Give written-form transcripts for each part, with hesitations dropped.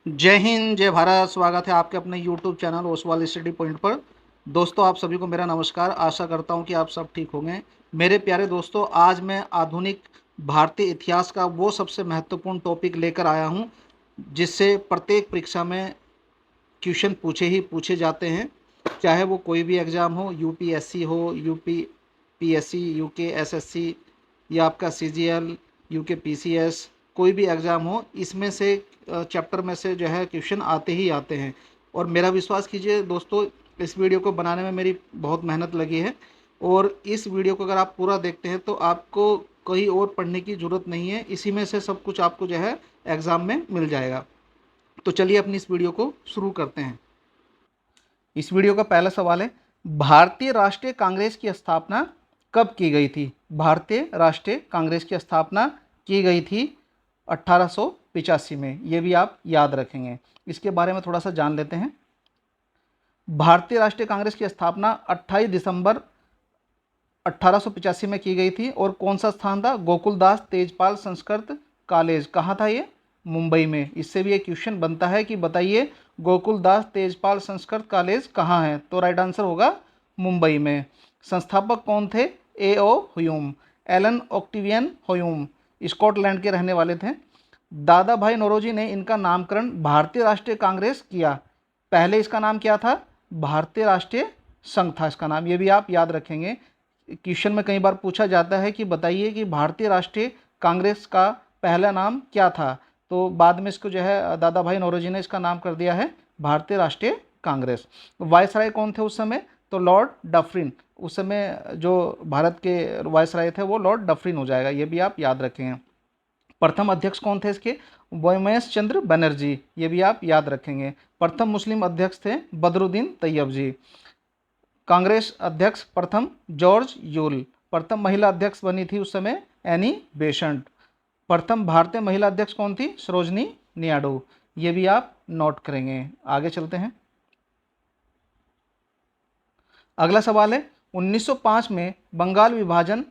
जय हिंद, जय भारत। स्वागत है आपके अपने YouTube channel Oswal study point पर। दोस्तों, आप सभी को मेरा नमस्कार। आशा करता हूं कि आप सब ठीक होंगे। मेरे प्यारे दोस्तों, आज मैं आधुनिक भारतीय इतिहास का वो सबसे महत्वपूर्ण टॉपिक लेकर आया हूं जिससे प्रत्येक परीक्षा में क्वेश्चन पूछे ही पूछे जाते हैं। चाहे वो कोई भी एग्ज़ाम हो, यूपीएससी हो, यूपीपीएससी, यूके एसएससी या आपका सीजीएल, यूके पीसीएस, कोई भी एग्ज़ाम हो, इसमें से चैप्टर में से जो है क्वेश्चन आते ही आते हैं। और मेरा विश्वास कीजिए दोस्तों, इस वीडियो को बनाने में मेरी बहुत मेहनत लगी है। और इस वीडियो को अगर आप पूरा देखते हैं तो आपको कहीं और पढ़ने की ज़रूरत नहीं है। इसी में से सब कुछ आपको जो है एग्ज़ाम में मिल जाएगा। तो चलिए अपनी इस वीडियो को शुरू करते हैं। इस वीडियो का पहला सवाल है, भारतीय राष्ट्रीय कांग्रेस की स्थापना कब की गई थी? भारतीय राष्ट्रीय कांग्रेस की स्थापना की गई थी 1885 में। ये भी आप याद रखेंगे। इसके बारे में थोड़ा सा जान लेते हैं। भारतीय राष्ट्रीय कांग्रेस की स्थापना 28 दिसंबर 1885 में की गई थी। और कौन सा स्थान था? गोकुलदास तेजपाल संस्कृत कॉलेज। कहाँ था ये? मुंबई में। इससे भी एक क्वेश्चन बनता है कि बताइए गोकुलदास तेजपाल संस्कृत कॉलेज कहाँ है? तो राइट आंसर होगा मुंबई में। संस्थापक कौन थे? A O Hume, Allan Octavian Hume, Scotland के रहने वाले थे। दादा भाई नौरोजी ने इनका नामकरण भारतीय राष्ट्रीय कांग्रेस किया। पहले इसका नाम क्या था? भारतीय राष्ट्रीय संघ था इसका नाम। ये भी आप याद रखेंगे। क्वेश्चन में कई बार पूछा जाता है कि बताइए कि भारतीय राष्ट्रीय कांग्रेस का पहला नाम क्या था? तो बाद में इसको जो है दादा भाई नौरोजी ने इसका नाम कर दिया है भारतीय राष्ट्रीय कांग्रेस। वायसराय कौन थे उस समय? तो लॉर्ड डफरिन। उस समय जो भारत के वायसराय थे वो लॉर्ड डफरिन हो जाएगा। ये भी आप याद रखेंगे। प्रथम अध्यक्ष कौन थे इसके? वोमेश चंद्र बनर्जी। ये भी आप याद रखेंगे। प्रथम मुस्लिम अध्यक्ष थे बदरुद्दीन तैयब जी। कांग्रेस अध्यक्ष प्रथम जॉर्ज यूल। प्रथम महिला अध्यक्ष बनी थी उस समय एनी बेसेंट। प्रथम भारतीय महिला अध्यक्ष कौन थी? सरोजनी नियाडू। ये भी आप नोट करेंगे। आगे चलते हैं। अगला सवाल है, 1905 में बंगाल विभाजन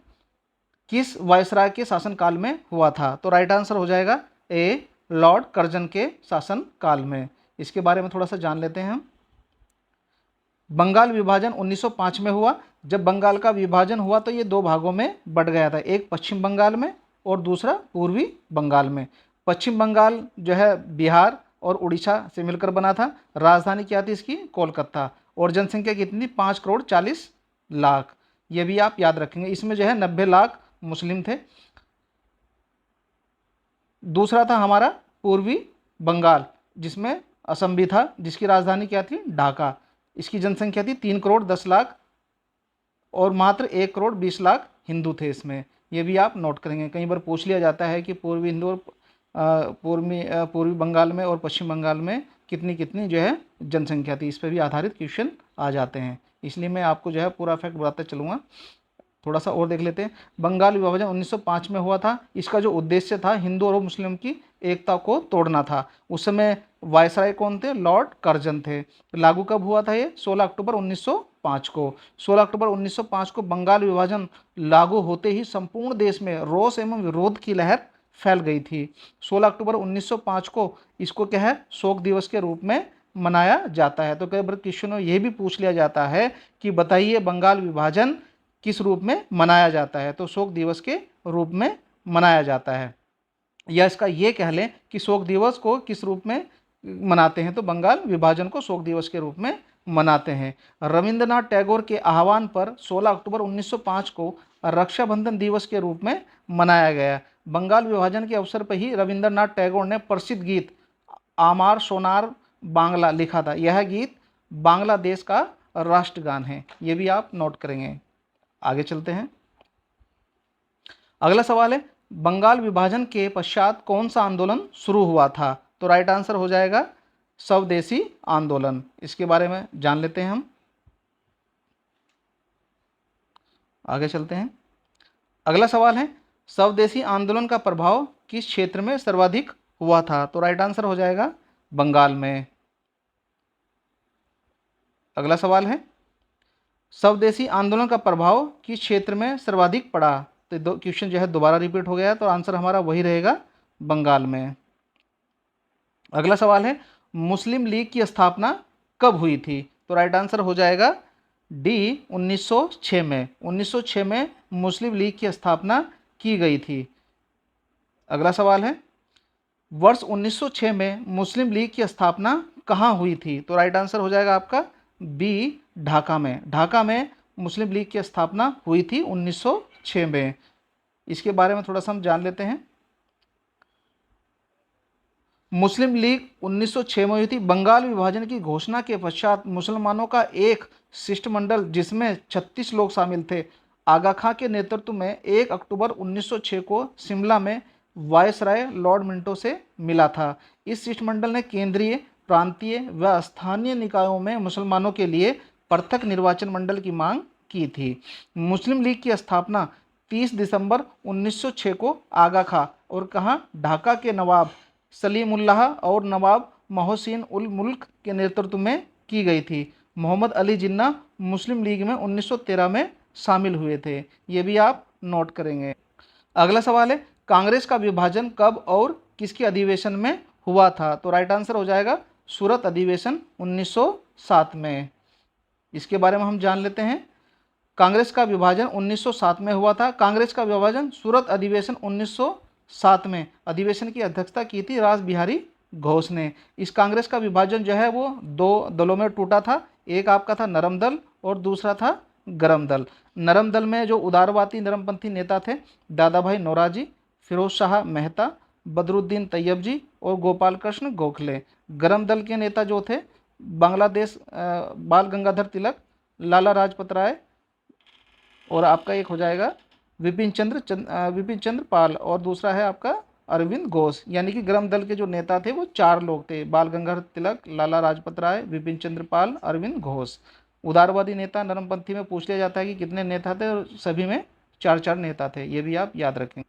किस वायसराय के शासनकाल में हुआ था? तो राइट आंसर हो जाएगा ए, लॉर्ड कर्जन के शासनकाल में। इसके बारे में थोड़ा सा जान लेते हैं हम। बंगाल विभाजन 1905 में हुआ। जब बंगाल का विभाजन हुआ तो ये दो भागों में बट गया था, एक पश्चिम बंगाल में और दूसरा पूर्वी बंगाल में। पश्चिम बंगाल जो है बिहार और उड़ीसा से मिलकर बना था। राजधानी क्या थी इसकी? कोलकाता। और जनसंख्या कितनी? 5,40,00,000। ये भी आप याद रखेंगे। इसमें जो है 90 लाख मुस्लिम थे। दूसरा था हमारा पूर्वी बंगाल, जिसमें असम भी था, जिसकी राजधानी क्या थी? ढाका। इसकी जनसंख्या थी 3,10,00,000 और मात्र 1,20,00,000 हिंदू थे इसमें। ये भी आप नोट करेंगे। कई बार पूछ लिया जाता है कि पूर्वी हिंदू और पूर्वी बंगाल में और पश्चिम बंगाल में कितनी कितनी जो है जनसंख्या थी। इस पर भी आधारित क्वेश्चन आ जाते हैं। इसलिए मैं आपको जो है पूरा फैक्ट बताते चलूँगा। थोड़ा सा और देख लेते हैं। बंगाल विभाजन 1905 में हुआ था। इसका जो उद्देश्य था हिंदू और मुस्लिम की एकता को तोड़ना था। उस समय वायसराय कौन थे? लॉर्ड कर्जन थे। लागू कब हुआ था ये? 16 अक्टूबर 1905 को। 16 अक्टूबर 1905 को बंगाल विभाजन लागू होते ही संपूर्ण देश में रोष एवं विरोध की लहर फैल गई थी। 16 अक्टूबर 1905 को इसको क्या है? शोक दिवस के रूप में मनाया जाता है। तो कई बार क्वेश्चन में यह भी पूछ लिया जाता है कि बताइए बंगाल विभाजन किस रूप में मनाया जाता है? तो शोक दिवस के रूप में मनाया जाता है। या इसका ये कह लें कि शोक दिवस को किस रूप में मनाते हैं? तो बंगाल विभाजन को शोक दिवस के रूप में मनाते हैं। रविंद्रनाथ टैगोर के आह्वान पर 16 अक्टूबर 1905 को रक्षाबंधन दिवस के रूप में मनाया गया। बंगाल विभाजन के अवसर पर ही रविंद्रनाथ टैगोर ने प्रसिद्ध गीत आमार सोनार बांग्ला लिखा था। यह गीत बांग्लादेश का राष्ट्रगान है। ये भी आप नोट करेंगे। आगे चलते हैं। अगला सवाल है, बंगाल विभाजन के पश्चात कौन सा आंदोलन शुरू हुआ था? तो राइट आंसर हो जाएगा स्वदेशी आंदोलन। इसके बारे में जान लेते हैं हम। आगे चलते हैं। अगला सवाल है, स्वदेशी आंदोलन का प्रभाव किस क्षेत्र में सर्वाधिक हुआ था? तो राइट आंसर हो जाएगा बंगाल में। अगला सवाल है, स्वदेशी आंदोलन का प्रभाव किस क्षेत्र में सर्वाधिक पड़ा? तो दो क्वेश्चन जो है दोबारा रिपीट हो गया, तो आंसर हमारा वही रहेगा, बंगाल में। अगला सवाल है मुस्लिम लीग की स्थापना कब हुई थी? तो राइट आंसर हो जाएगा डी 1906 में। 1906 में मुस्लिम लीग की स्थापना की गई थी। अगला सवाल है वर्ष 1906 में मुस्लिम लीग की स्थापना कहाँ हुई थी? तो राइट आंसर हो जाएगा आपका बी ढाका में। ढाका में मुस्लिम लीग की स्थापना हुई थी 1906 में। इसके बारे में थोड़ा सा हम जान लेते हैं। मुस्लिम लीग 1906 में हुई थी। बंगाल विभाजन की घोषणा के पश्चात मुसलमानों का एक शिष्टमंडल जिसमें 36 लोग शामिल थे, आगा खां के नेतृत्व में 1 अक्टूबर 1906 को शिमला में वायसराय लॉर्ड मिंटो से मिला था। इस शिष्टमंडल ने केंद्रीय, प्रांतीय व स्थानीय निकायों में मुसलमानों के लिए पृथक निर्वाचन मंडल की मांग की थी। मुस्लिम लीग की स्थापना 30 दिसंबर 1906 को आगा खां और कहाँ ढाका के नवाब सलीमुल्लाह और नवाब मोहसिन उल मुल्क के नेतृत्व में की गई थी। मोहम्मद अली जिन्ना मुस्लिम लीग में 1913 में शामिल हुए थे। ये भी आप नोट करेंगे। अगला सवाल है कांग्रेस का विभाजन कब और किसके अधिवेशन में हुआ था? तो राइट आंसर हो जाएगा सूरत अधिवेशन 1907 में। इसके बारे में हम जान लेते हैं। कांग्रेस का विभाजन 1907 में हुआ था। कांग्रेस का विभाजन सूरत अधिवेशन 1907 में अधिवेशन की अध्यक्षता की थी रास बिहारी घोष ने। इस कांग्रेस का विभाजन जो है वो 2 दलों में टूटा था। एक आपका था नरम दल और दूसरा था गरम दल। नरम दल में जो उदारवादी नरमपंथी नेता थे दादा भाई नौरोजी, फिरोज शाह मेहता, बदरुद्दीन तैयब और गोपाल कृष्ण गोखले। गरम दल के नेता जो थे बांग्लादेश बाल गंगाधर तिलक, लाला लाजपत राय और आपका एक हो जाएगा विपिन चंद्र पाल और दूसरा है आपका अरविंद घोष। यानी कि गरम दल के जो नेता थे वो 4 लोग थे, बाल गंगाधर तिलक, लाला लाजपत राय, विपिन चंद्र पाल, अरविंद घोष। उदारवादी नेता नरमपंथी में पूछ लिया जाता है कि कितने नेता थे और सभी में 4 नेता थे। ये भी आप याद रखें।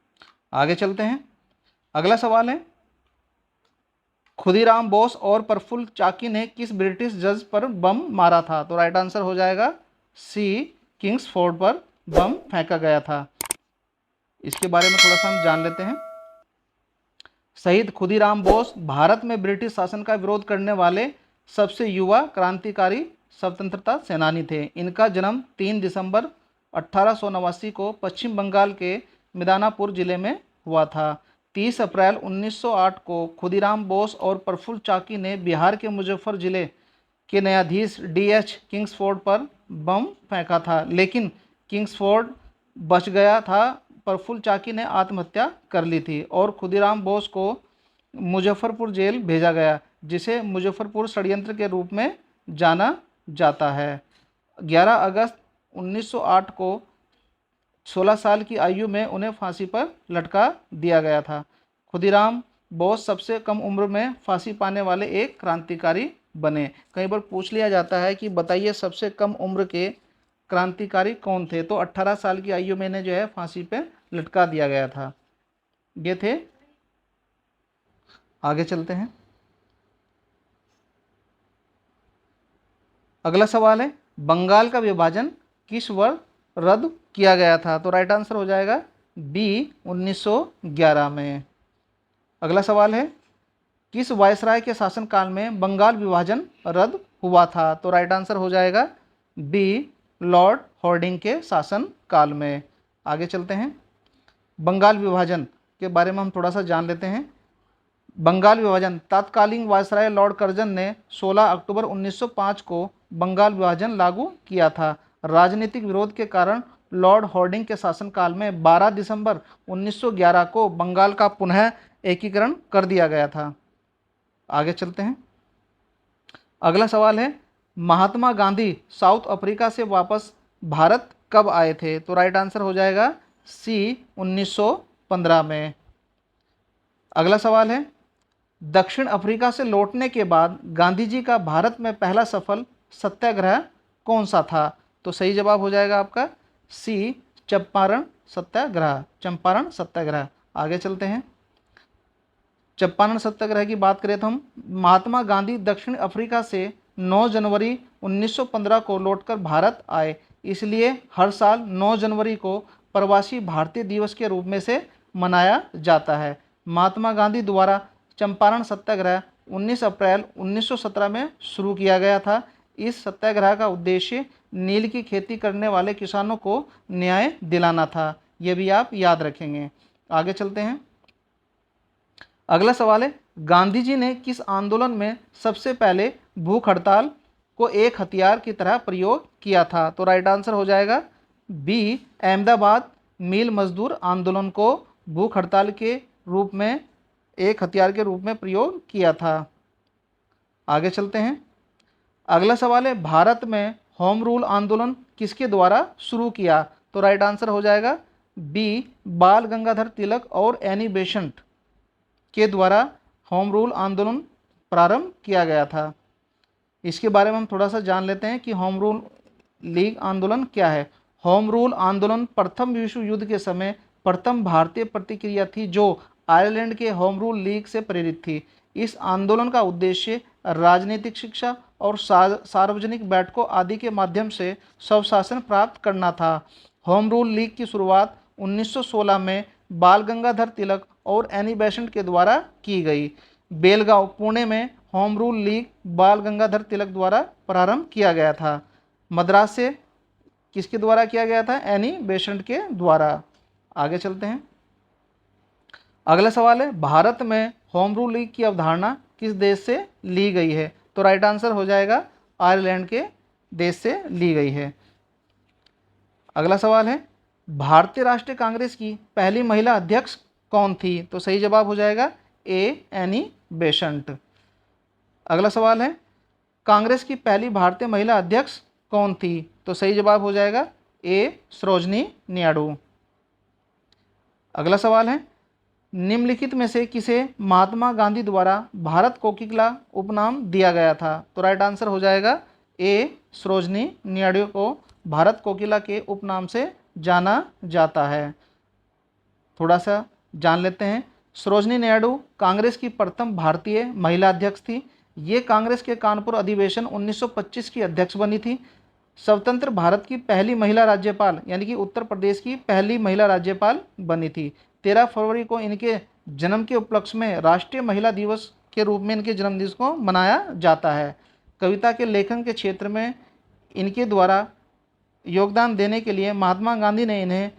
आगे चलते हैं। अगला सवाल है खुदीराम बोस और प्रफुल्ल चाकी ने किस ब्रिटिश जज पर बम मारा था? तो राइट आंसर हो जाएगा सी किंग्सफोर्ड पर बम फेंका गया था। इसके बारे में थोड़ा सा हम जान लेते हैं। शहीद खुदीराम बोस भारत में ब्रिटिश शासन का विरोध करने वाले सबसे युवा क्रांतिकारी स्वतंत्रता सेनानी थे। इनका जन्म 3 दिसंबर 1889 को पश्चिम बंगाल के मिदनापुर जिले में हुआ था। 30 अप्रैल 1908 को खुदीराम बोस और प्रफुल्ल चाकी ने बिहार के मुजफ्फर जिले के न्यायाधीश DH किंग्सफोर्ड पर बम फेंका था, लेकिन किंग्सफोर्ड बच गया था। प्रफुल्ल चाकी ने आत्महत्या कर ली थी और खुदीराम बोस को मुजफ्फरपुर जेल भेजा गया, जिसे मुजफ्फरपुर षड्यंत्र के रूप में जाना जाता है। 11 अगस्त 1908 को 16 साल की आयु में उन्हें फांसी पर लटका दिया गया था। खुदीराम बोस सबसे कम उम्र में फांसी पाने वाले एक क्रांतिकारी बने। कई बार पूछ लिया जाता है कि बताइए सबसे कम उम्र के क्रांतिकारी कौन थे? तो 18 साल की आयु में इन्हें जो है फांसी पे लटका दिया गया था। ये थे। आगे चलते हैं। अगला सवाल है बंगाल का विभाजन किस वर्ष रद्द किया गया था? तो राइट आंसर हो जाएगा बी 1911 में। अगला सवाल है किस वायसराय के शासनकाल में बंगाल विभाजन रद्द हुआ था? तो राइट आंसर हो जाएगा बी लॉर्ड हॉर्डिंग के शासन काल में। आगे चलते हैं। बंगाल विभाजन के बारे में हम थोड़ा सा जान लेते हैं। बंगाल विभाजन तत्कालीन वायसराय लॉर्ड कर्जन ने 16 अक्टूबर 1905 को बंगाल विभाजन लागू किया था। राजनीतिक विरोध के कारण लॉर्ड हॉर्डिंग के शासनकाल में 12 दिसंबर 1911 को बंगाल का पुनः एकीकरण कर दिया गया था। आगे चलते हैं। अगला सवाल है महात्मा गांधी साउथ अफ्रीका से वापस भारत कब आए थे? तो राइट आंसर हो जाएगा सी 1915 में। अगला सवाल है दक्षिण अफ्रीका से लौटने के बाद गांधी जी का भारत में पहला सफल सत्याग्रह कौन सा था? तो सही जवाब हो जाएगा आपका सी चंपारण सत्याग्रह। चंपारण सत्याग्रह। आगे चलते हैं। चंपारण सत्याग्रह की बात करें तो हम महात्मा गांधी दक्षिण अफ्रीका से 9 जनवरी 1915 को लौटकर भारत आए, इसलिए हर साल 9 जनवरी को प्रवासी भारतीय दिवस के रूप में से मनाया जाता है। महात्मा गांधी द्वारा चंपारण सत्याग्रह 19 अप्रैल 1917 में शुरू किया गया था। इस सत्याग्रह का उद्देश्य नील की खेती करने वाले किसानों को न्याय दिलाना था। ये भी आप याद रखेंगे। आगे चलते हैं। अगला सवाल है, गांधी जी ने किस आंदोलन में सबसे पहले भूख हड़ताल को एक हथियार की तरह प्रयोग किया था? तो राइट आंसर हो जाएगा बी, अहमदाबाद मिल मजदूर आंदोलन को भूख हड़ताल के रूप में, एक हथियार के रूप में प्रयोग किया था। आगे चलते हैं। अगला सवाल है, भारत में होम रूल आंदोलन किसके द्वारा शुरू किया? तो राइट आंसर हो जाएगा बी, बाल गंगाधर तिलक और एनी बेसेंट के द्वारा होम रूल आंदोलन प्रारंभ किया गया था। इसके बारे में हम थोड़ा सा जान लेते हैं कि होम रूल लीग आंदोलन क्या है। होम रूल आंदोलन प्रथम विश्व युद्ध के समय प्रथम भारतीय प्रतिक्रिया थी जो आयरलैंड के होम रूल लीग से प्रेरित थी। इस आंदोलन का उद्देश्य राजनीतिक शिक्षा और सार्वजनिक बैठकों आदि के माध्यम से स्वशासन प्राप्त करना था। होम रूल लीग की शुरुआत 1916 में बाल गंगाधर तिलक और एनी बेसेंट के द्वारा की गई। बेलगांव, पुणे में होम रूल लीग बाल गंगाधर तिलक द्वारा प्रारंभ किया गया था। मद्रास से किसके द्वारा किया गया था? एनी बेसेंट के द्वारा। आगे चलते हैं। अगला सवाल है, भारत में होम रूल लीग की अवधारणा किस देश से ली गई है? तो राइट आंसर हो जाएगा आयरलैंड के देश से ली गई है। अगला सवाल है, भारतीय राष्ट्रीय कांग्रेस की पहली महिला अध्यक्ष कौन थी? तो सही जवाब हो जाएगा ए, एनी बेसेंट। अगला सवाल है, कांग्रेस की पहली भारतीय महिला अध्यक्ष कौन थी? तो सही जवाब हो जाएगा ए, सरोजनी नायडू। अगला सवाल है, निम्नलिखित में से किसे महात्मा गांधी द्वारा भारत कोकिला उपनाम दिया गया था? तो राइट आंसर हो जाएगा ए, सरोजनी नायडू को भारत कोकिला के उपनाम से जाना जाता है। थोड़ा सा जान लेते हैं। सरोजनी नायडू कांग्रेस की प्रथम भारतीय महिला अध्यक्ष थी। ये कांग्रेस के कानपुर अधिवेशन 1925 की अध्यक्ष बनी थी। स्वतंत्र भारत की पहली महिला राज्यपाल यानी कि उत्तर प्रदेश की पहली महिला राज्यपाल बनी थी। 13 फरवरी को इनके जन्म के उपलक्ष्य में राष्ट्रीय महिला दिवस के रूप में इनके जन्मदिन को मनाया जाता है। कविता के लेखन के क्षेत्र में इनके द्वारा योगदान देने के लिए महात्मा गांधी ने इन्हें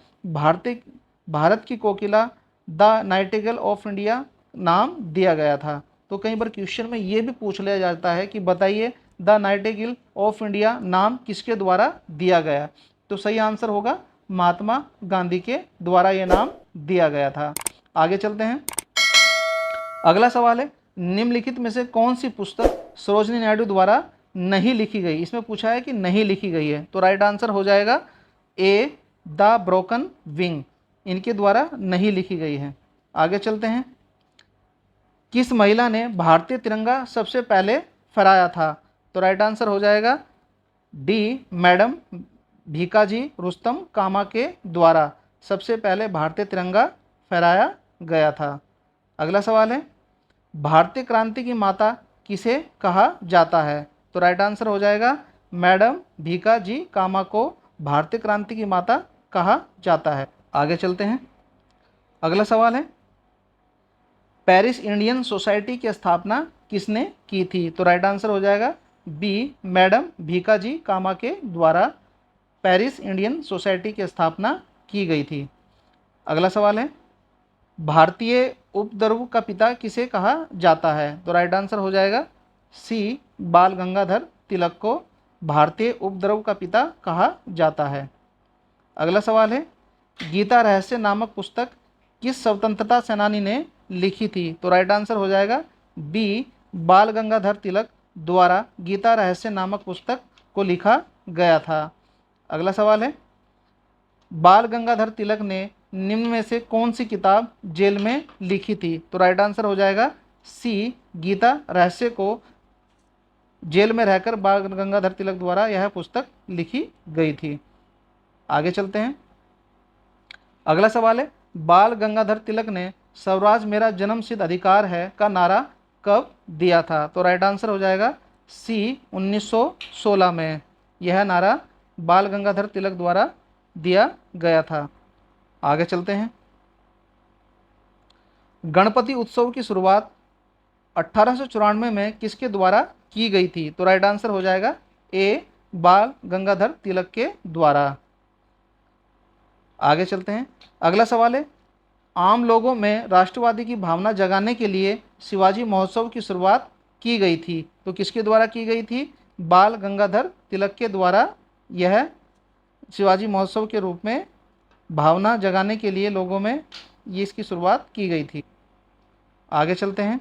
भारत की कोकिला द नाइटिंगेल ऑफ इंडिया नाम दिया गया था। तो कई बार क्वेश्चन में ये भी पूछ लिया जाता है कि बताइए द नाइटिंगेल ऑफ इंडिया नाम किसके द्वारा दिया गया? तो सही आंसर होगा महात्मा गांधी के द्वारा ये नाम दिया गया था। आगे चलते हैं। अगला सवाल है, निम्नलिखित में से कौन सी पुस्तक सरोजनी नायडू द्वारा नहीं लिखी गई? इसमें पूछा है कि नहीं लिखी गई है, तो राइट आंसर हो जाएगा ए, द ब्रोकन विंग, इनके द्वारा नहीं लिखी गई है। आगे चलते हैं। किस महिला ने भारतीय तिरंगा सबसे पहले फहराया था? तो राइट आंसर हो जाएगा डी, मैडम भीकाजी रुस्तम कामा के द्वारा सबसे पहले भारतीय तिरंगा फहराया गया था। अगला सवाल है, भारतीय क्रांति की माता किसे कहा जाता है? तो राइट आंसर हो जाएगा मैडम भीकाजी कामा को भारतीय क्रांति की माता कहा जाता है। आगे चलते हैं। अगला सवाल है, पेरिस इंडियन सोसाइटी की स्थापना किसने की थी? तो राइट आंसर हो जाएगा बी, मैडम भीकाजी कामा के द्वारा पेरिस इंडियन सोसाइटी की स्थापना की गई थी। अगला सवाल है, भारतीय उपद्रव का पिता किसे कहा जाता है? तो राइट आंसर हो जाएगा सी, बाल गंगाधर तिलक को भारतीय उपद्रव का पिता कहा जाता है। अगला सवाल है, गीता रहस्य नामक पुस्तक किस स्वतंत्रता सेनानी ने लिखी थी? तो राइट आंसर हो जाएगा बी, बाल गंगाधर तिलक द्वारा गीता रहस्य नामक पुस्तक को लिखा गया था। अगला सवाल है, बाल गंगाधर तिलक ने निम्न में से कौन सी किताब जेल में लिखी थी? तो राइट आंसर हो जाएगा सी, गीता रहस्य को जेल में रहकर बाल गंगाधर तिलक द्वारा यह पुस्तक लिखी गई थी। आगे चलते हैं। अगला सवाल है, बाल गंगाधर तिलक ने स्वराज मेरा जन्मसिद्ध अधिकार है का नारा कब दिया था? तो राइट आंसर हो जाएगा सी, 1916 में यह नारा बाल गंगाधर तिलक द्वारा दिया गया था। आगे चलते हैं। गणपति उत्सव की शुरुआत 1894 में किसके द्वारा की गई थी? तो राइट आंसर हो जाएगा ए, बाल गंगाधर तिलक के द्वारा। आगे चलते हैं। अगला सवाल है, आम लोगों में राष्ट्रवादी की भावना जगाने के लिए शिवाजी महोत्सव की शुरुआत की गई थी। तो किसके द्वारा की गई थी? बाल गंगाधर तिलक के द्वारा यह शिवाजी महोत्सव के रूप में भावना जगाने के लिए लोगों में ये इसकी शुरुआत की गई थी। आगे चलते हैं,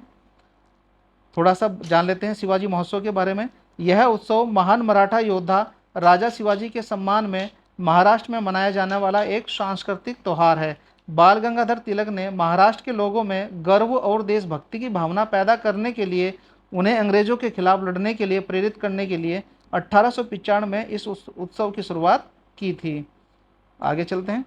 थोड़ा सा जान लेते हैं शिवाजी महोत्सव के बारे में। यह उत्सव महान मराठा योद्धा राजा शिवाजी के सम्मान में महाराष्ट्र में मनाया जाने वाला एक सांस्कृतिक त्यौहार है। बाल गंगाधर तिलक ने महाराष्ट्र के लोगों में गर्व और देशभक्ति की भावना पैदा करने के लिए, उन्हें अंग्रेजों के खिलाफ लड़ने के लिए प्रेरित करने के लिए 1895 में इस उत्सव की शुरुआत की थी। आगे चलते हैं।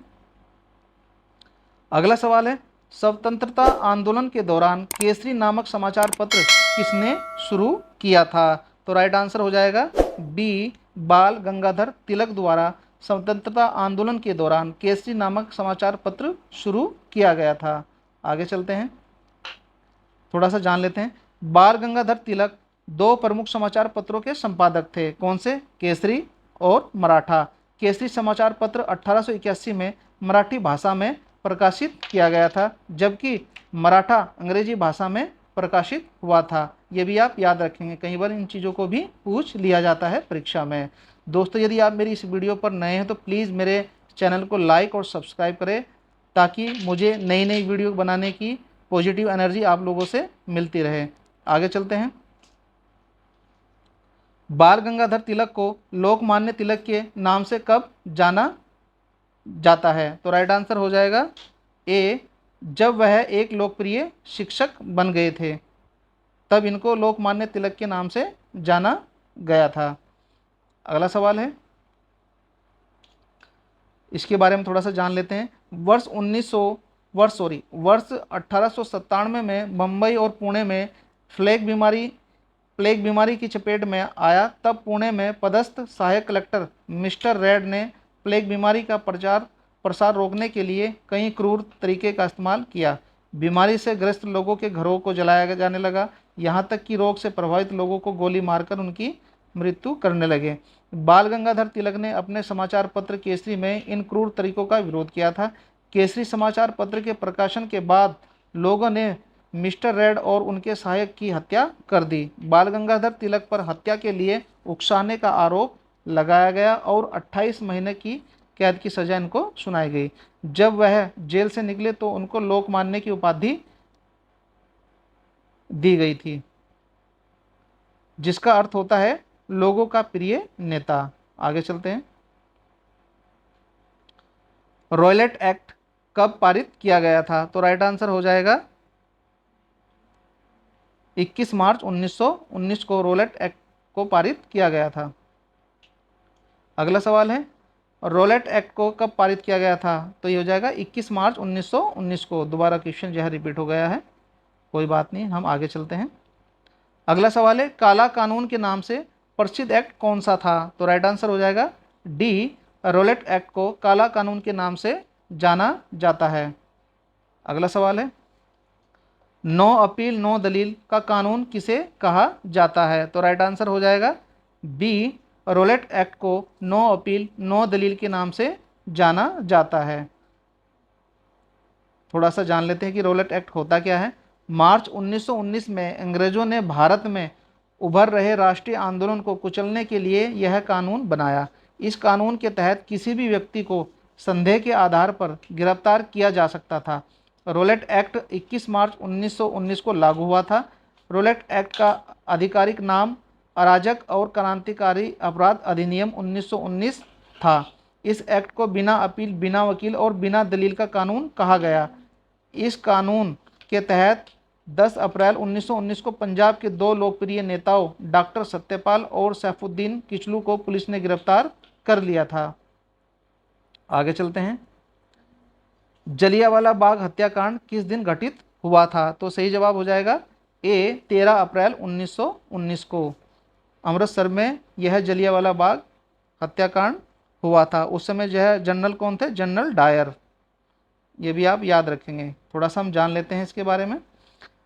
अगला सवाल है, स्वतंत्रता आंदोलन के दौरान केसरी नामक समाचार पत्र किसने शुरू किया था? तो राइट आंसर हो जाएगा बी, बाल गंगाधर तिलक द्वारा स्वतंत्रता आंदोलन के दौरान केसरी नामक समाचार पत्र शुरू किया गया था। आगे चलते हैं, थोड़ा सा जान लेते हैं। बाल गंगाधर तिलक दो प्रमुख समाचार पत्रों के संपादक थे। कौन से? केसरी और मराठा। केसरी समाचार पत्र 1881 में मराठी भाषा में प्रकाशित किया गया था, जबकि मराठा अंग्रेजी भाषा में प्रकाशित हुआ था। ये भी आप याद रखेंगे, कई बार इन चीज़ों को भी पूछ लिया जाता है परीक्षा में। दोस्तों, यदि आप मेरी इस वीडियो पर नए हैं तो प्लीज़ मेरे चैनल को लाइक और सब्सक्राइब करें, ताकि मुझे नई नई वीडियो बनाने की पॉजिटिव एनर्जी आप लोगों से मिलती रहे। आगे चलते हैं। बाल गंगाधर तिलक को लोकमान्य तिलक के नाम से कब जाना जाता है? तो राइट आंसर हो जाएगा ए, जब वह एक लोकप्रिय शिक्षक बन गए थे, तब इनको लोकमान्य तिलक के नाम से जाना गया था। अगला सवाल है, इसके बारे में थोड़ा सा जान लेते हैं। वर्ष 1897 में मुंबई और पुणे में प्लेग बीमारी की चपेट में आया। तब पुणे में पदस्थ सहायक कलेक्टर मिस्टर रेड ने प्लेग बीमारी का प्रसार रोकने के लिए कई क्रूर तरीके का इस्तेमाल किया। बीमारी से ग्रस्त लोगों के घरों को जलाया जाने लगा, यहाँ तक कि रोग से प्रभावित लोगों को गोली मारकर उनकी मृत्यु करने लगे। बाल गंगाधर तिलक ने अपने समाचार पत्र केसरी में इन क्रूर तरीकों का विरोध किया था। केसरी समाचार पत्र के प्रकाशन के बाद लोगों ने मिस्टर रेड और उनके सहायक की हत्या कर दी। बाल गंगाधर तिलक पर हत्या के लिए उकसाने का आरोप लगाया गया और 28 महीने की कैद की सजा इनको सुनाई गई। जब वह जेल से निकले तो उनको लोकमान्य की उपाधि दी गई थी, जिसका अर्थ होता है लोगों का प्रिय नेता। आगे चलते हैं। रॉयलेट एक्ट कब पारित किया गया था? तो राइट आंसर हो जाएगा 21 मार्च 1919 को रॉयलेट एक्ट को पारित किया गया था। अगला सवाल है, रॉयलेट एक्ट को कब पारित किया गया था? तो ये हो जाएगा 21 मार्च 1919 को। दोबारा क्वेश्चन जो है रिपीट हो गया है, कोई बात नहीं, हम आगे चलते हैं। अगला सवाल है, काला कानून के नाम से प्रसिद्ध एक्ट कौन सा था? तो राइट आंसर हो जाएगा डी, रॉयलेट एक्ट को काला कानून के नाम से जाना जाता है। अगला सवाल है, नो अपील नो दलील का कानून किसे कहा जाता है? तो राइट आंसर हो जाएगा बी, रॉयलेट एक्ट को नो अपील नो दलील के नाम से जाना जाता है। थोड़ा सा जान लेते हैं कि रॉयलेट एक्ट होता क्या है। मार्च 1919 में अंग्रेजों ने भारत में उभर रहे राष्ट्रीय आंदोलन को कुचलने के लिए यह कानून बनाया। इस कानून के तहत किसी भी व्यक्ति को संदेह के आधार पर गिरफ्तार किया जा सकता था। रॉयलेट एक्ट 21 मार्च 1919 को लागू हुआ था। रॉयलेट एक्ट का आधिकारिक नाम अराजक और क्रांतिकारी अपराध अधिनियम 1919 था। इस एक्ट को बिना अपील, बिना वकील और बिना दलील का कानून कहा गया। इस कानून के तहत 10 अप्रैल 1919 को पंजाब के दो लोकप्रिय नेताओं डॉक्टर सत्यपाल और सैफुद्दीन किचलू को पुलिस ने गिरफ्तार कर लिया था। आगे चलते हैं। जलियांवाला बाग हत्याकांड किस दिन घटित हुआ था? तो सही जवाब हो जाएगा ए, 13 अप्रैल 1919 को अमृतसर में यह जलियांवाला बाग हत्याकांड हुआ था। उस समय जो है जनरल कौन थे? General Dyer. ये भी आप याद रखेंगे। थोड़ा सा हम जान लेते हैं इसके बारे में।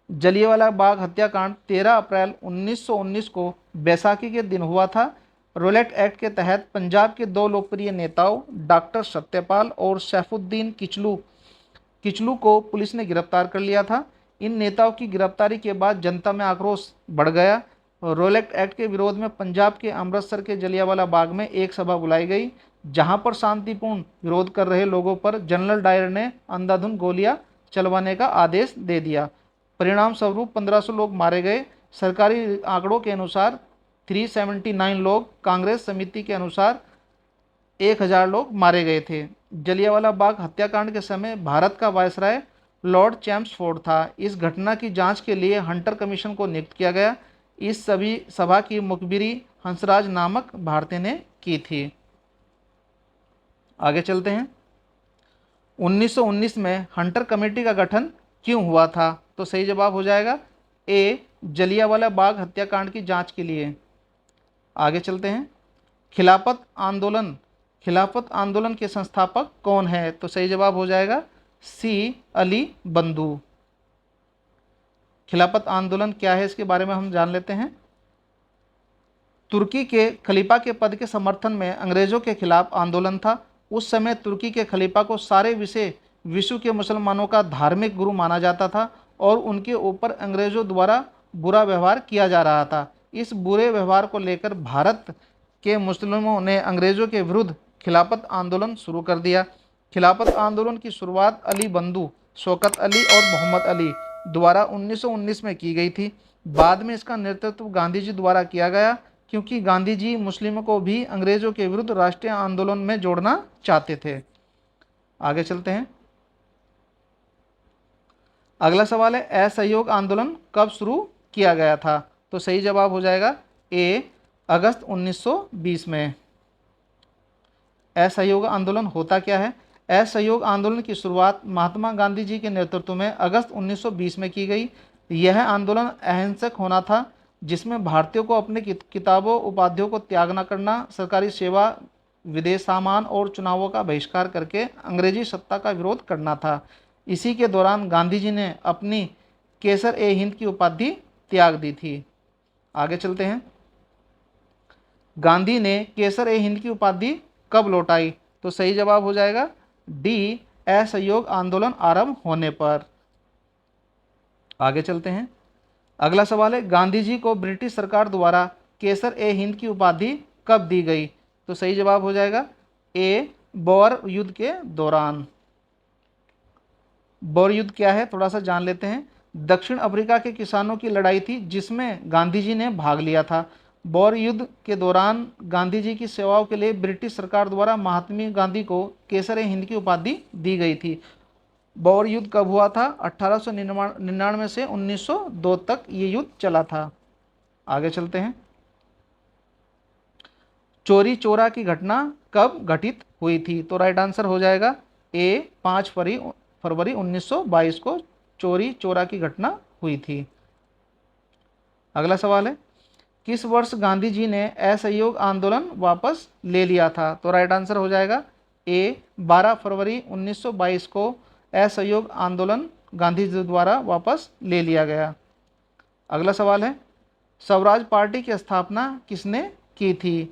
जलियांवाला बाग हत्याकांड 13 अप्रैल 1919 को बैसाखी के दिन हुआ था। रोलेट एक्ट के तहत पंजाब के दो लोकप्रिय नेताओं डॉक्टर सत्यपाल और सैफुद्दीन किचलू को पुलिस ने गिरफ्तार कर लिया था। इन नेताओं की गिरफ्तारी के बाद जनता में आक्रोश बढ़ गया। रोलेट एक्ट के विरोध में पंजाब के अमृतसर के जलियांवाला बाग में एक सभा बुलाई गई, जहां पर शांतिपूर्ण विरोध कर रहे लोगों पर जनरल डायर ने अंधाधुंध गोलियां चलवाने का आदेश दे दिया। परिणाम स्वरूप 1500 लोग मारे गए। सरकारी आंकड़ों के अनुसार 379 लोग, कांग्रेस समिति के अनुसार 1000 लोग मारे गए थे। जलियांवाला बाग हत्याकांड के समय भारत का वायसराय लॉर्ड चैम्सफोर्ड था। इस घटना की जांच के लिए हंटर कमीशन को नियुक्त किया गया। इस सभी सभा की मुखबिरी हंसराज नामक भारतीय ने की थी। आगे चलते हैं। 1919 में हंटर कमेटी का गठन क्यों हुआ था? तो सही जवाब हो जाएगा ए, जलियांवाला बाग हत्याकांड की जांच के लिए। आगे चलते हैं। खिलाफत आंदोलन के संस्थापक कौन है? तो सही जवाब हो जाएगा सी, अली बंधु। खिलाफत आंदोलन क्या है, इसके बारे में हम जान लेते हैं। तुर्की के खलीफा के पद के समर्थन में अंग्रेजों के खिलाफ आंदोलन था। उस समय तुर्की के खलीफा को सारे विश्व के मुसलमानों का धार्मिक गुरु माना जाता था और उनके ऊपर अंग्रेजों द्वारा बुरा व्यवहार किया जा रहा था। इस बुरे व्यवहार को लेकर भारत के मुस्लिमों ने अंग्रेजों के विरुद्ध खिलाफत आंदोलन शुरू कर दिया। खिलाफत आंदोलन की शुरुआत अली बंधु, शौकत अली और मोहम्मद अली द्वारा 1919 में की गई थी। बाद में इसका नेतृत्व गांधी जी द्वारा किया गया, क्योंकि गांधी जी मुस्लिमों को भी अंग्रेजों के विरुद्ध राष्ट्रीय आंदोलन में जोड़ना चाहते थे। आगे चलते हैं। अगला सवाल है, असहयोग आंदोलन कब शुरू किया गया था? तो सही जवाब हो जाएगा ए, अगस्त 1920 में। असहयोग आंदोलन होता क्या है? असहयोग आंदोलन की शुरुआत महात्मा गांधी जी के नेतृत्व में अगस्त 1920 में की गई। यह आंदोलन अहिंसक होना था, जिसमें भारतीयों को अपने किताबों उपाधियों को त्याग न करना, सरकारी सेवा, विदेश सामान और चुनावों का बहिष्कार करके अंग्रेजी सत्ता का विरोध करना था। इसी के दौरान गांधी जी ने अपनी केसर-ए-हिंद की उपाधि त्याग दी थी। आगे चलते हैं। गांधी ने केसर-ए-हिंद की उपाधि कब लौटाई? तो सही जवाब हो जाएगा डी, असहयोग आंदोलन आरंभ होने पर। आगे चलते हैं। अगला सवाल है, गांधी जी को ब्रिटिश सरकार द्वारा केसर-ए-हिंद की उपाधि कब दी गई? तो सही जवाब हो जाएगा ए, बोअर युद्ध के दौरान। बोअर युद्ध क्या है, थोड़ा सा जान लेते हैं। दक्षिण अफ्रीका के किसानों की लड़ाई थी, जिसमें गांधी जी ने भाग लिया था। बोअर युद्ध के दौरान गांधी जी की सेवाओं के लिए ब्रिटिश सरकार द्वारा महात्मा गांधी को केसर-ए-हिंद की उपाधि दी गई थी। बोअर युद्ध कब हुआ था? 1899 से 1902 तक ये युद्ध चला था। आगे चलते हैं। चोरी चोरा की घटना कब घटित हुई थी? तो राइट आंसर हो जाएगा ए, 5 फरवरी 1922 को चोरी चोरा की घटना हुई थी। अगला सवाल है, किस वर्ष गांधी जी ने असहयोग आंदोलन वापस ले लिया था? तो राइट आंसर हो जाएगा ए, 12 फरवरी 1922 को असहयोग आंदोलन गांधी जी द्वारा वापस ले लिया गया। अगला सवाल है, स्वराज पार्टी की स्थापना किसने की थी?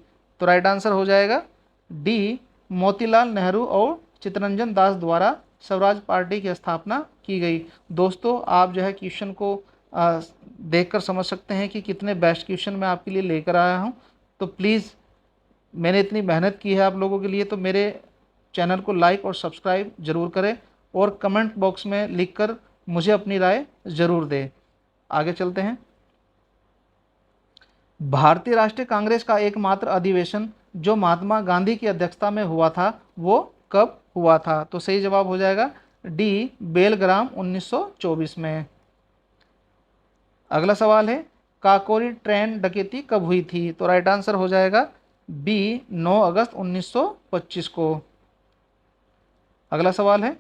तो राइट आंसर हो जाएगा डी, मोतीलाल नेहरू और चित्तरंजन दास द्वारा स्वराज पार्टी की स्थापना की गई। दोस्तों, आप जो है क्वेश्चन को देखकर समझ सकते हैं कि कितने बेस्ट क्वेश्चन मैं आपके लिए लेकर आया हूं। तो प्लीज़, मैंने इतनी मेहनत की है आप लोगों के लिए, तो मेरे चैनल को लाइक और सब्सक्राइब ज़रूर करें और कमेंट बॉक्स में लिखकर मुझे अपनी राय ज़रूर दें। आगे चलते हैं। भारतीय राष्ट्रीय कांग्रेस का एकमात्र अधिवेशन जो महात्मा गांधी की अध्यक्षता में हुआ था, वो कब हुआ था? तो सही जवाब हो जाएगा डी, बेलग्राम 1924 में। अगला सवाल है, काकोरी ट्रेन डकैती कब हुई थी? तो राइट आंसर हो जाएगा बी, 9 अगस्त 1925 को। अगला सवाल है,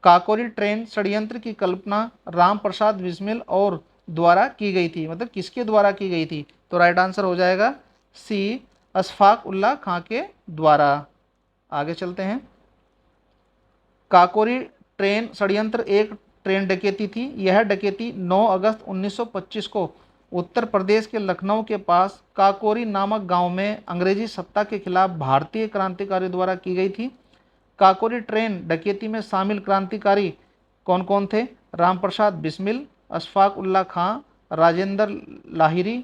काकोरी ट्रेन षड्यंत्र की कल्पना राम प्रसाद बिस्मिल और द्वारा की गई थी, मतलब किसके द्वारा की गई थी? तो राइट आंसर हो जाएगा सी, अशफाक उल्लाह खां के द्वारा। आगे चलते हैं। काकोरी ट्रेन षड्यंत्र एक ट्रेन डकैती थी। यह डकैती 9 अगस्त 1925 को उत्तर प्रदेश के लखनऊ के पास काकोरी नामक गांव में अंग्रेजी सत्ता के खिलाफ भारतीय क्रांतिकारियों द्वारा की गई थी। काकोरी ट्रेन डकैती में शामिल क्रांतिकारी कौन कौन थे? राम प्रसाद बिस्मिल, अशफाक उल्ला खां, राजेंद्र लाहिरी,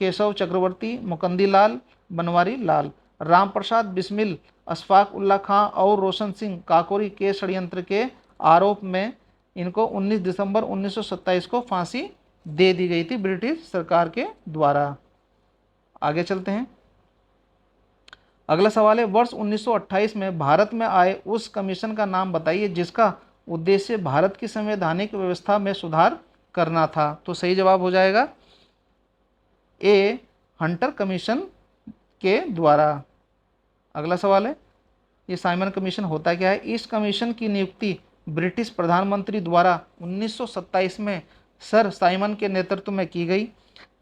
केशव चक्रवर्ती, मुकंदी लाल, बनवारी लाल। राम प्रसाद बिस्मिल, अशफाक उल्ला खां और रोशन सिंह काकोरी के षड्यंत्र के आरोप में इनको 19 दिसंबर 1927 को फांसी दे दी गई थी ब्रिटिश सरकार के द्वारा। आगे चलते हैं। अगला सवाल है, वर्ष 1928 में भारत में आए उस कमीशन का नाम बताइए जिसका उद्देश्य भारत की संवैधानिक व्यवस्था में सुधार करना था। तो सही जवाब हो जाएगा ए, हंटर कमीशन के द्वारा। अगला सवाल है, ये साइमन कमीशन होता क्या है? इस कमीशन की नियुक्ति ब्रिटिश प्रधानमंत्री द्वारा 1927 में सर साइमन के नेतृत्व में की गई।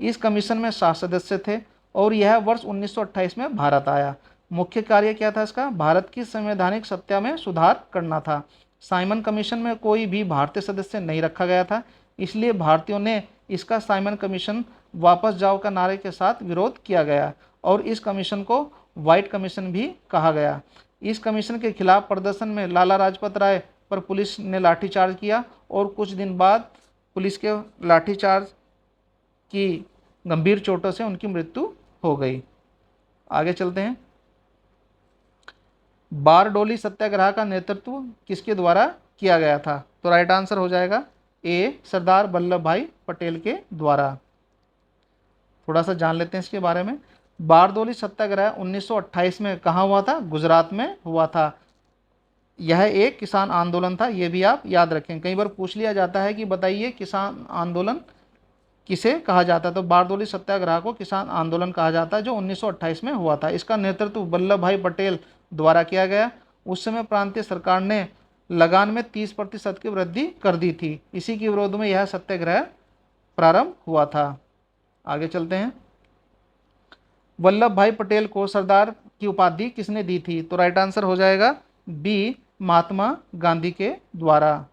इस कमीशन में 7 सदस्य थे और यह वर्ष 1928 में भारत आया। मुख्य कार्य क्या था इसका? भारत की संवैधानिक सत्ता में सुधार करना था। साइमन कमीशन में कोई भी भारतीय सदस्य नहीं रखा गया था, इसलिए भारतीयों ने इसका साइमन कमीशन वापस जाओ का नारे के साथ विरोध किया गया और इस कमीशन को व्हाइट कमीशन भी कहा गया। इस कमीशन के खिलाफ प्रदर्शन में लाला लाजपत राय पर पुलिस ने लाठीचार्ज किया और कुछ दिन बाद पुलिस के लाठीचार्ज की गंभीर चोटों से उनकी मृत्यु हो गई। आगे चलते हैं। बारडोली सत्याग्रह का नेतृत्व किसके द्वारा किया गया था? तो राइट आंसर हो जाएगा ए, सरदार वल्लभ भाई पटेल के द्वारा। थोड़ा सा जान लेते हैं इसके बारे में। बारडोली सत्याग्रह 1928 में कहाँ हुआ था? गुजरात में हुआ था। यह एक किसान आंदोलन था, ये भी आप याद रखें। कई बार पूछ लिया जाता है कि बताइए किसान आंदोलन किसे कहा जाता है, तो बारडोली सत्याग्रह को किसान आंदोलन कहा जाता है जो 1928 में हुआ था। इसका नेतृत्व वल्लभ भाई पटेल द्वारा किया गया। उस समय प्रांतीय सरकार ने लगान में 30% की वृद्धि कर दी थी। इसी के विरोध में यह सत्याग्रह प्रारंभ हुआ था। आगे चलते हैं। वल्लभ भाई पटेल को सरदार की उपाधि किसने दी थी? तो राइट आंसर हो जाएगा बी, महात्मा गांधी के द्वारा।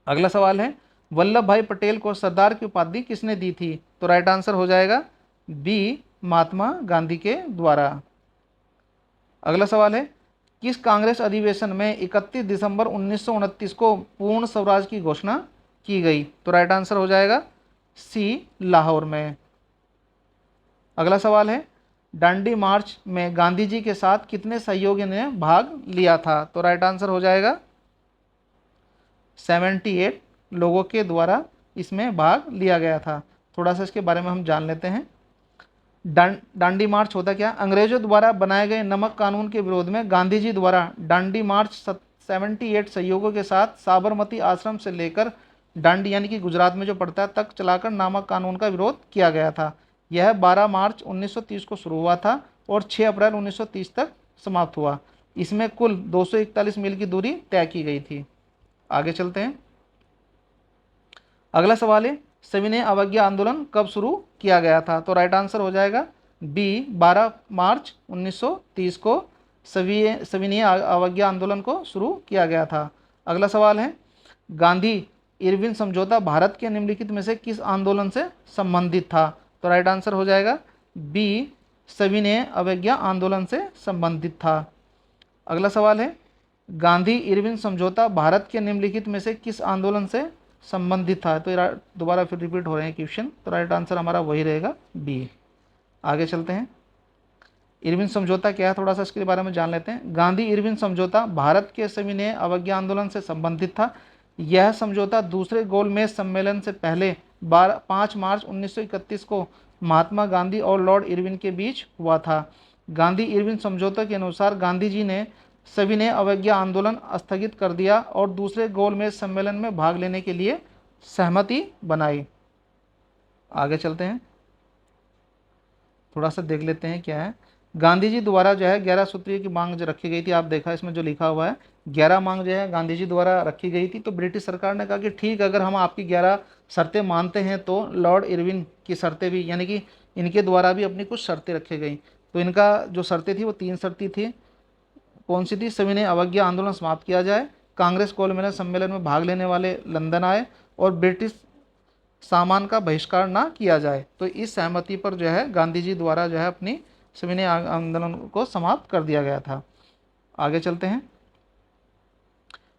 अगला सवाल है, वल्लभ भाई पटेल को सरदार की उपाधि किसने दी थी? तो राइट आंसर हो जाएगा बी, महात्मा गांधी के द्वारा। अगला सवाल है, किस कांग्रेस अधिवेशन में 31 दिसंबर 1929 को पूर्ण स्वराज की घोषणा की गई? तो राइट आंसर हो जाएगा सी, लाहौर में। अगला सवाल है, डांडी मार्च में गांधी जी के साथ कितने सहयोगियों ने भाग लिया था? तो राइट आंसर हो जाएगा 78 लोगों के द्वारा इसमें भाग लिया गया था। थोड़ा सा इसके बारे में हम जान लेते हैं। डांडी मार्च होता क्या? अंग्रेजों द्वारा बनाए गए नमक कानून के विरोध में गांधी जी द्वारा डांडी मार्च 78 सहयोगियों के साथ साबरमती आश्रम से लेकर डांडी यानी कि गुजरात में जो पड़ता है तक चलाकर नमक कानून का विरोध किया गया था। यह 12 मार्च 1930 को शुरू हुआ था और 6 अप्रैल 1930 तक समाप्त हुआ। इसमें कुल 241 मील की दूरी तय की गई थी। आगे चलते हैं। अगला सवाल है, सविनय अवज्ञा आंदोलन कब शुरू किया गया था? तो राइट आंसर हो जाएगा बी, 12 मार्च 1930 को सविनय अवज्ञा आंदोलन को शुरू किया गया था। अगला सवाल है, गांधी इरविन समझौता भारत के निम्नलिखित में से किस आंदोलन से संबंधित था? तो राइट आंसर हो जाएगा बी, सविनय अवज्ञा आंदोलन से संबंधित था। अगला सवाल है, गांधी इरविन समझौता भारत के निम्नलिखित में से किस आंदोलन से संबंधित था? तो दोबारा फिर रिपीट हो रहे हैं क्वेश्चन, तो राइट आंसर हमारा वही रहेगा बी। आगे चलते हैं। इरविन समझौता क्या है, थोड़ा सा इसके बारे में जान लेते हैं। गांधी इरविन समझौता भारत के सविनय अवज्ञा आंदोलन से संबंधित था। यह समझौता दूसरे गोलमेज सम्मेलन से पहले 5 मार्च 1931 को महात्मा गांधी और लॉर्ड इरविन के बीच हुआ था। गांधी इरविन समझौते के अनुसार गांधी जी ने सविनय अवज्ञा आंदोलन स्थगित कर दिया और दूसरे गोलमेज सम्मेलन में भाग लेने के लिए सहमति बनाई। आगे चलते हैं, थोड़ा सा देख लेते हैं क्या है। गांधी जी द्वारा जो है 11 सूत्रीय की मांग जो रखी गई थी, आप देखा इसमें जो लिखा हुआ है 11 मांग जो है गांधी जी द्वारा रखी गई थी। तो ब्रिटिश सरकार ने कहा कि ठीक, अगर हम आपकी 11 शर्तें मानते हैं तो लॉर्ड इरविन की शर्तें भी, यानी कि इनके द्वारा भी अपनी कुछ शर्तें रखी गई। तो इनका जो शर्तें थी वो 3 शर्तें थी। कौन सी थी? सविनय अवज्ञा आंदोलन समाप्त किया जाए, कांग्रेस गोलमेज सम्मेलन में भाग लेने वाले लंदन आए और ब्रिटिश सामान का बहिष्कार ना किया जाए। तो इस सहमति पर जो है गांधी जी द्वारा जो है अपनी सविनय आंदोलन को समाप्त कर दिया गया था। आगे चलते हैं।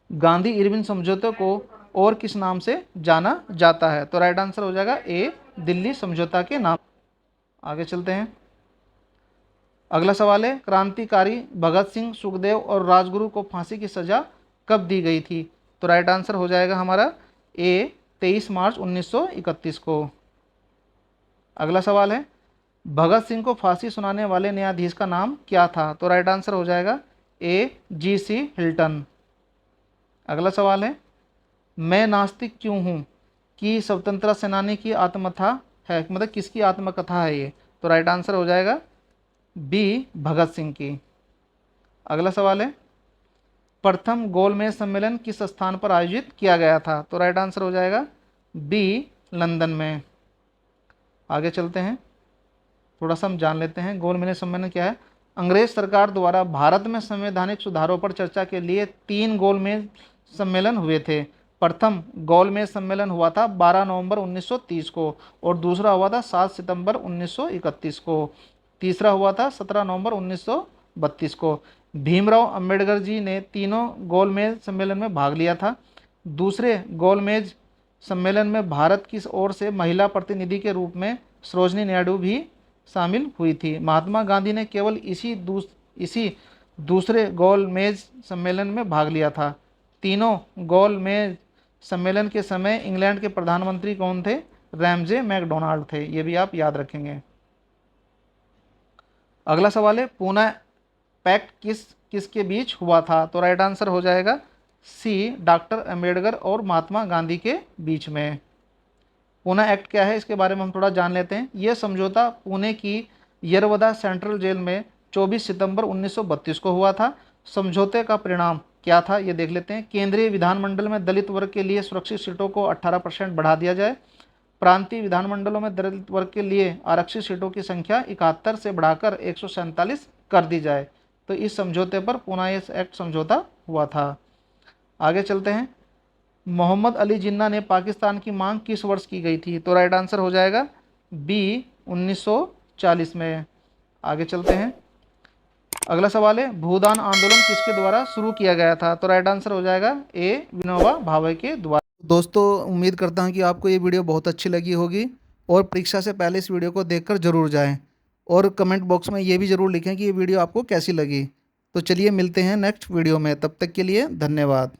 गांधी इरविन समझौते को और किस नाम से जाना जाता है? तो राइट आंसर हो जाएगा ए, दिल्ली समझौता के नाम। आगे चलते हैं। अगला सवाल है, क्रांतिकारी भगत सिंह, सुखदेव और राजगुरु को फांसी की सजा कब दी गई थी? तो राइट आंसर हो जाएगा हमारा ए, 23 मार्च 1931 को। अगला सवाल है, भगत सिंह को फांसी सुनाने वाले न्यायाधीश का नाम क्या था? तो राइट आंसर हो जाएगा ए, जी.सी. हिल्टन। अगला सवाल है, मैं नास्तिक क्यों हूँ कि स्वतंत्रता सेनानी की आत्मकथा है, मतलब किसकी आत्मकथा है ये? तो राइट आंसर हो जाएगा बी, भगत सिंह की। अगला सवाल है, प्रथम गोलमेज सम्मेलन किस स्थान पर आयोजित किया गया था? तो राइट आंसर हो जाएगा बी, लंदन में। आगे चलते हैं, थोड़ा सा हम जान लेते हैं गोलमेज सम्मेलन क्या है। अंग्रेज सरकार द्वारा भारत में संवैधानिक सुधारों पर चर्चा के लिए 3 गोलमेज सम्मेलन हुए थे। प्रथम गोलमेज सम्मेलन हुआ था 12 नवंबर 1930 को और दूसरा हुआ था 7 सितंबर 1931 को। तीसरा हुआ था 17 नवंबर 1932 को। भीमराव अंबेडकर जी ने तीनों गोलमेज सम्मेलन में भाग लिया था। दूसरे गोलमेज सम्मेलन में भारत की ओर से महिला प्रतिनिधि के रूप में सरोजनी नायडू भी शामिल हुई थी। महात्मा गांधी ने केवल इसी दूसरे गोलमेज सम्मेलन में भाग लिया था। तीनों गोलमेज सम्मेलन के समय इंग्लैंड के प्रधानमंत्री कौन थे? रैमजे मैकडोनाल्ड थे। ये भी आप याद रखेंगे। अगला सवाल है, पूना पैक्ट किसके बीच हुआ था? तो राइट आंसर हो जाएगा सी, डॉक्टर अंबेडकर और महात्मा गांधी के बीच में। पूना एक्ट क्या है, इसके बारे में हम थोड़ा जान लेते हैं। यह समझौता पुणे की यरवदा सेंट्रल जेल में 24 सितंबर 1932 को हुआ था। समझौते का परिणाम क्या था, ये देख लेते हैं। केंद्रीय विधानमंडल में दलित वर्ग के लिए सुरक्षित सीटों को 18% बढ़ा दिया जाए। प्रांतीय विधानमंडलों में दलित वर्ग के लिए आरक्षित सीटों की संख्या 71 से बढ़ाकर 147 कर दी जाए। तो इस समझौते पर पूना एक्ट समझौता हुआ था। आगे चलते हैं। मोहम्मद अली जिन्ना ने पाकिस्तान की मांग किस वर्ष की गई थी? तो राइट आंसर हो जाएगा बी, 1940 में। आगे चलते हैं। अगला सवाल है, भूदान आंदोलन किसके द्वारा शुरू किया गया था? तो राइट आंसर हो जाएगा ए, विनोबा भावे के द्वारा। दोस्तों, उम्मीद करता हूं कि आपको ये वीडियो बहुत अच्छी लगी होगी और परीक्षा से पहले इस वीडियो को देखकर जरूर जाएं और कमेंट बॉक्स में ये भी ज़रूर लिखें कि ये वीडियो आपको कैसी लगी। तो चलिए मिलते हैं नेक्स्ट वीडियो में, तब तक के लिए धन्यवाद।